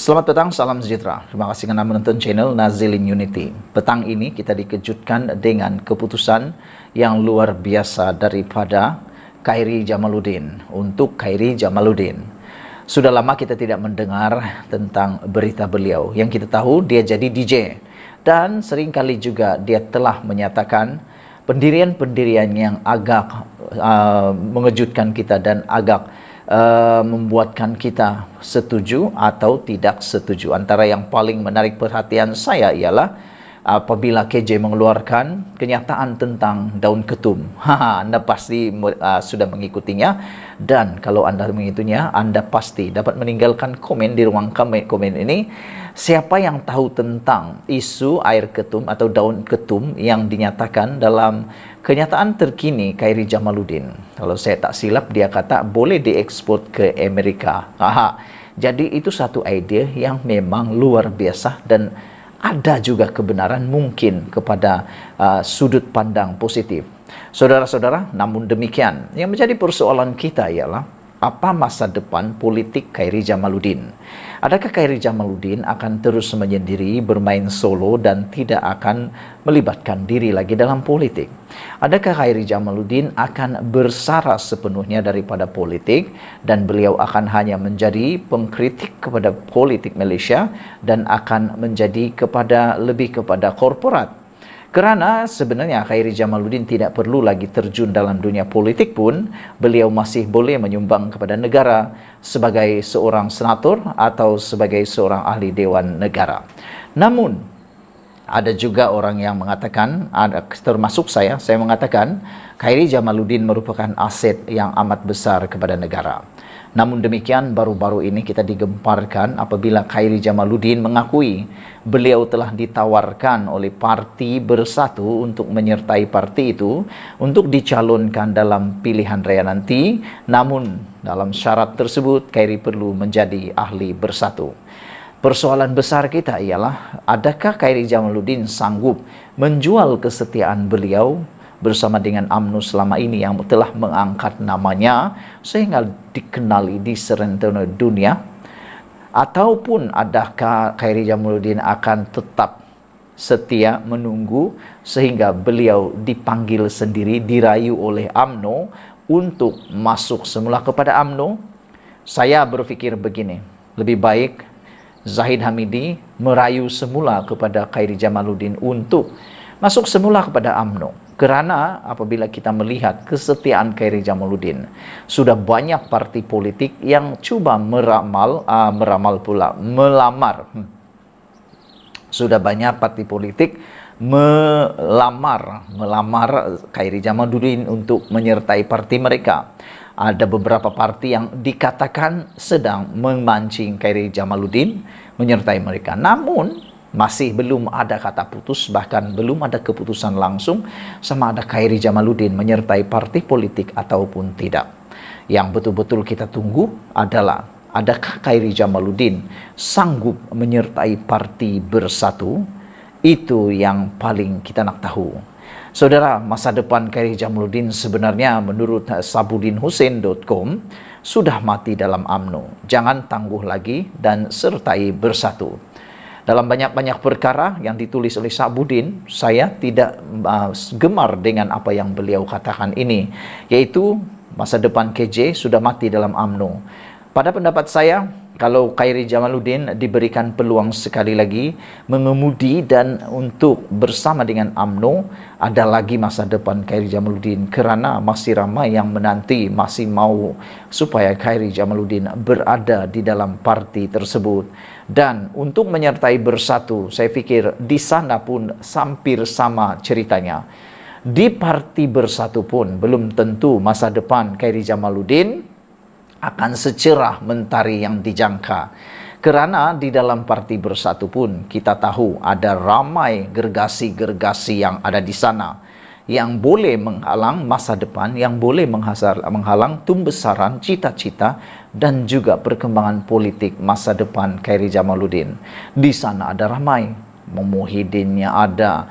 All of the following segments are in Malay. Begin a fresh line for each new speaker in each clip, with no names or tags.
Selamat petang, salam sejahtera. Terima kasih karena menonton channel Nazilin Unity. Petang ini kita dikejutkan dengan keputusan yang luar biasa daripada Khairi Jamaluddin. Untuk Khairi Jamaluddin, sudah lama kita tidak mendengar tentang berita beliau. Yang kita tahu dia jadi DJ, dan seringkali juga dia telah menyatakan pendirian-pendirian yang agak mengejutkan kita dan agak membuatkan kita setuju atau tidak setuju. Antara yang paling menarik perhatian saya ialah apabila KJ mengeluarkan kenyataan tentang daun ketum. Anda pasti sudah mengikutinya, dan kalau Anda mengikutinya, Anda pasti dapat meninggalkan komen di ruang komen ini. Siapa yang tahu tentang isu air ketum atau daun ketum yang dinyatakan dalam kenyataan terkini Khairi Jamaluddin? Kalau saya tak silap, dia kata boleh diekspor ke Amerika. Jadi itu satu ide yang memang luar biasa, dan ada juga kebenaran mungkin kepada sudut pandang positif. Saudara-saudara, namun demikian, yang menjadi persoalan kita ialah apa masa depan politik Khairi Jamaluddin? Adakah Khairi Jamaluddin akan terus menyendiri, bermain solo, dan tidak akan melibatkan diri lagi dalam politik? Adakah Khairi Jamaluddin akan bersara sepenuhnya daripada politik, dan beliau akan hanya menjadi pengkritik kepada politik Malaysia dan akan menjadi lebih kepada korporat? Kerana sebenarnya Khairi Jamaluddin tidak perlu lagi terjun dalam dunia politik pun, beliau masih boleh menyumbang kepada negara sebagai seorang senator atau sebagai seorang ahli Dewan Negara. Namun, ada juga orang yang mengatakan, termasuk saya mengatakan, Khairi Jamaluddin merupakan aset yang amat besar kepada negara. Namun demikian, baru-baru ini kita digemparkan apabila Khairi Jamaluddin mengakui beliau telah ditawarkan oleh Parti Bersatu untuk menyertai parti itu untuk dicalonkan dalam pilihan raya nanti. Namun dalam syarat tersebut, Khairi perlu menjadi ahli Bersatu. Persoalan besar kita ialah, adakah Khairi Jamaluddin sanggup menjual kesetiaan beliau bersama dengan UMNO selama ini yang telah mengangkat namanya sehingga dikenali di serentak dunia? Ataupun adakah Khairi Jamaluddin akan tetap setia menunggu sehingga beliau dipanggil sendiri, dirayu oleh UMNO untuk masuk semula kepada UMNO? Saya berpikir begini, lebih baik Zahid Hamidi merayu semula kepada Khairi Jamaluddin untuk masuk semula kepada UMNO. Kerana apabila kita melihat kesetiaan Khairi Jamaluddin, sudah banyak parti politik yang cuba melamar. Sudah banyak parti politik melamar Khairi Jamaluddin untuk menyertai parti mereka. Ada beberapa parti yang dikatakan sedang memancing Khairi Jamaluddin menyertai mereka. Namun masih belum ada kata putus, bahkan belum ada keputusan langsung sama ada Khairi Jamaluddin menyertai parti politik ataupun tidak. Yang betul-betul kita tunggu adalah, adakah Khairi Jamaluddin sanggup menyertai Parti Bersatu? Itu yang paling kita nak tahu. Saudara, masa depan Khairi Jamaluddin sebenarnya menurut sabudinhussein.com sudah mati dalam UMNO. Jangan tangguh lagi dan sertai Bersatu. Dalam banyak-banyak perkara yang ditulis oleh Sabudin, saya tidak gemar dengan apa yang beliau katakan ini, yaitu masa depan KJ sudah mati dalam UMNO. Pada pendapat saya, kalau Khairi Jamaluddin diberikan peluang sekali lagi mengemudi dan untuk bersama dengan UMNO, ada lagi masa depan Khairi Jamaluddin, kerana masih ramai yang menanti, masih mau supaya Khairi Jamaluddin berada di dalam parti tersebut. Dan untuk menyertai Bersatu, saya fikir di sana pun hampir sama ceritanya. Di Parti Bersatu pun belum tentu masa depan Khairi Jamaluddin akan secerah mentari yang dijangka. Kerana di dalam Parti Bersatu pun kita tahu ada ramai gergasi-gergasi yang ada di sana yang boleh menghalang masa depan, yang boleh menghalang tumbesaran cita-cita dan juga perkembangan politik masa depan Khairi Jamaluddin. Di sana ada ramai, Muhyiddinnya ada,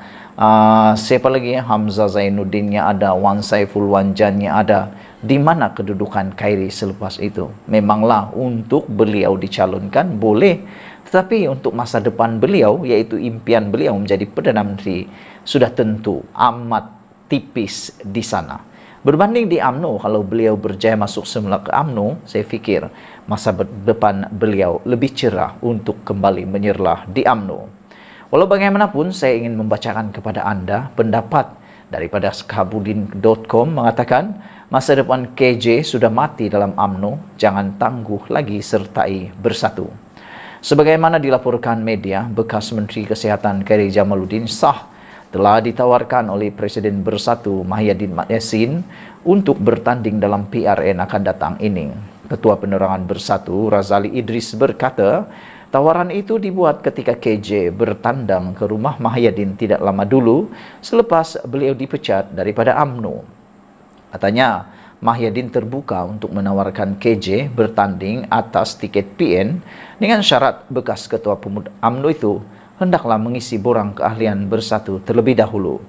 siapa lagi, Hamzah Zainuddinnya ada, Wan Saiful Wanjannya ada. Di mana kedudukan Khairi selepas itu? Memanglah untuk beliau dicalonkan boleh, Tetapi untuk masa depan beliau, yaitu impian beliau menjadi Perdana Menteri, sudah tentu amat tipis di sana. Berbanding di UMNO, kalau beliau berjaya masuk semula ke UMNO, saya fikir masa depan beliau lebih cerah untuk kembali menyerlah di UMNO. Walau bagaimanapun, saya ingin membacakan kepada anda pendapat daripada skabudin.com mengatakan, masa depan KJ sudah mati dalam UMNO, jangan tangguh lagi sertai Bersatu. Sebagaimana dilaporkan media, bekas Menteri Kesihatan Khairi Jamaluddin sah telah ditawarkan oleh Presiden Bersatu Mahyadin Yassin untuk bertanding dalam PRN akan datang ini. Ketua Penerangan Bersatu Razali Idris berkata, tawaran itu dibuat ketika KJ bertandang ke rumah Mahyadin tidak lama dulu selepas beliau dipecat daripada UMNO. Katanya, Mahyadin terbuka untuk menawarkan KJ bertanding atas tiket PN dengan syarat bekas Ketua Pemuda UMNO itu hendaklah mengisi borang keahlian Bersatu terlebih dahulu.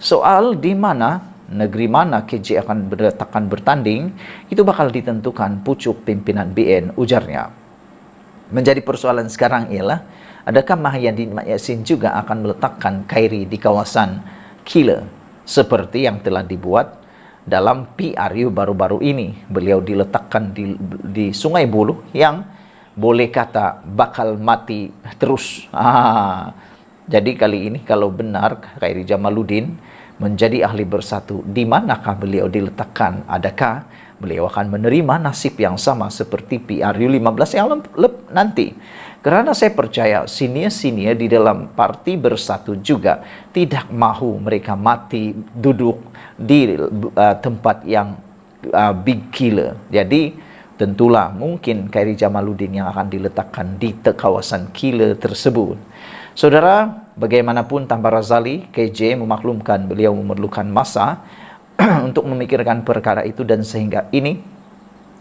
Soal di mana, negeri mana KJ akan bertanding, itu bakal ditentukan pucuk pimpinan BN, ujarnya. Menjadi persoalan sekarang ialah, adakah Mahyadin Yassin juga akan meletakkan Khairi di kawasan Kila, seperti yang telah dibuat dalam PRU baru-baru ini. Beliau diletakkan di Sungai Buloh yang boleh kata bakal mati terus. Jadi kali ini kalau benar Khairi Jamaluddin menjadi ahli Bersatu, di manakah beliau diletakkan? Adakah beliau akan menerima nasib yang sama seperti PRU 15 yang nanti? Karena saya percaya senior-senior di dalam parti Bersatu juga tidak mahu mereka mati duduk di tempat yang big killer. Jadi tentulah mungkin Khairi Jamaluddin yang akan diletakkan di kawasan Kila tersebut. Saudara, bagaimanapun tanpa Razali, KJ memaklumkan beliau memerlukan masa untuk memikirkan perkara itu dan sehingga ini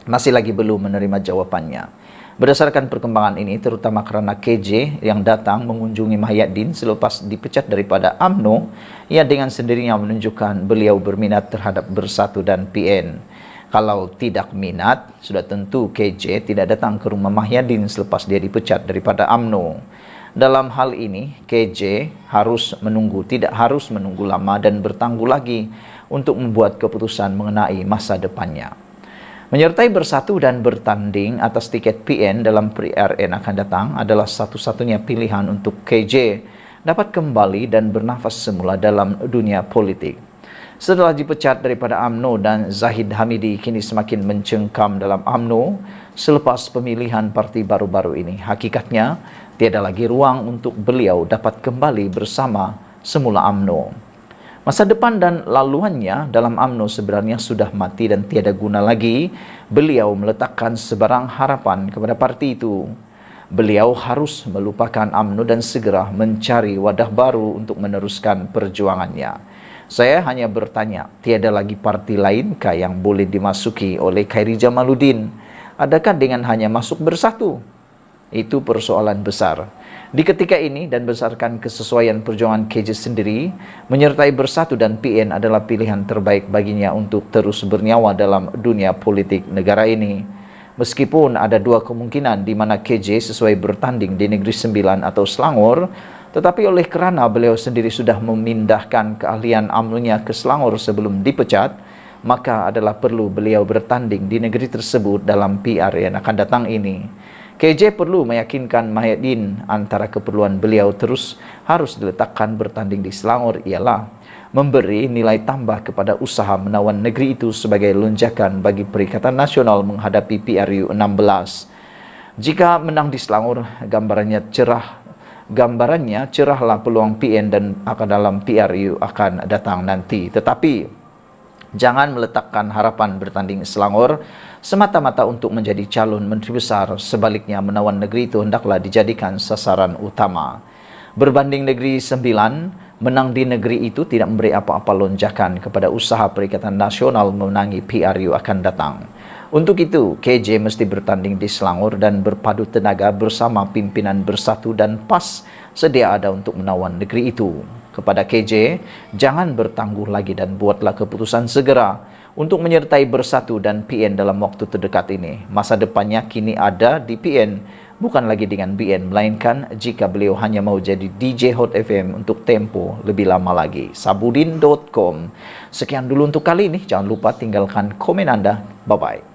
masih lagi belum menerima jawabannya. Berdasarkan perkembangan ini, terutama karena KJ yang datang mengunjungi Mahyadin selepas dipecat daripada UMNO, ia dengan sendirinya menunjukkan beliau berminat terhadap Bersatu dan PN. Kalau tidak minat, sudah tentu KJ tidak datang ke rumah Mahyadin selepas dia dipecat daripada UMNO. Dalam hal ini, KJ tidak harus menunggu lama dan bertangguh lagi untuk membuat keputusan mengenai masa depannya. Menyertai Bersatu dan bertanding atas tiket PN dalam PRN akan datang adalah satu-satunya pilihan untuk KJ dapat kembali dan bernafas semula dalam dunia politik. Setelah dipecat daripada UMNO dan Zahid Hamidi kini semakin mencengkam dalam UMNO selepas pemilihan parti baru-baru ini. Hakikatnya, tiada lagi ruang untuk beliau dapat kembali bersama semula UMNO. Masa depan dan laluannya dalam UMNO sebenarnya sudah mati dan tiada guna lagi beliau meletakkan sebarang harapan kepada parti itu. Beliau harus melupakan UMNO dan segera mencari wadah baru untuk meneruskan perjuangannya. Saya hanya bertanya, tiada lagi parti lainkah yang boleh dimasuki oleh Khairi Jamaluddin? Adakah dengan hanya masuk Bersatu? Itu persoalan besar. Di ketika ini dan berdasarkan kesesuaian perjuangan KJ sendiri, menyertai Bersatu dan PN adalah pilihan terbaik baginya untuk terus bernyawa dalam dunia politik negara ini. Meskipun ada dua kemungkinan di mana KJ sesuai bertanding di Negeri Sembilan atau Selangor, tetapi oleh kerana beliau sendiri sudah memindahkan keahlian UMNO-nya ke Selangor sebelum dipecat, maka adalah perlu beliau bertanding di negeri tersebut dalam PR yang akan datang ini. KJ perlu meyakinkan Mahyadin antara keperluan beliau terus harus diletakkan bertanding di Selangor ialah memberi nilai tambah kepada usaha menawan negeri itu sebagai lonjakan bagi Perikatan Nasional menghadapi PRU 16. Jika menang di Selangor, gambarannya cerahlah peluang PN dan akan dalam PRU akan datang nanti. Tetapi jangan meletakkan harapan bertanding Selangor semata-mata untuk menjadi calon menteri besar. Sebaliknya, menawan negeri itu hendaklah dijadikan sasaran utama. Berbanding Negeri Sembilan, menang di negeri itu tidak memberi apa-apa lonjakan kepada usaha Perikatan Nasional memenangi PRU akan datang. Untuk itu, KJ mesti bertanding di Selangor dan berpadu tenaga bersama pimpinan Bersatu dan PAS sedia ada untuk menawan negeri itu. kepada KJ, jangan bertangguh lagi dan buatlah keputusan segera untuk menyertai Bersatu dan PN dalam waktu terdekat ini. Masa depannya kini ada di PN, bukan lagi dengan BN, melainkan jika beliau hanya mau jadi DJ Hot FM untuk tempo lebih lama lagi. Sabudin.com. Sekian dulu untuk kali ini. Jangan lupa tinggalkan komen Anda. Bye-bye.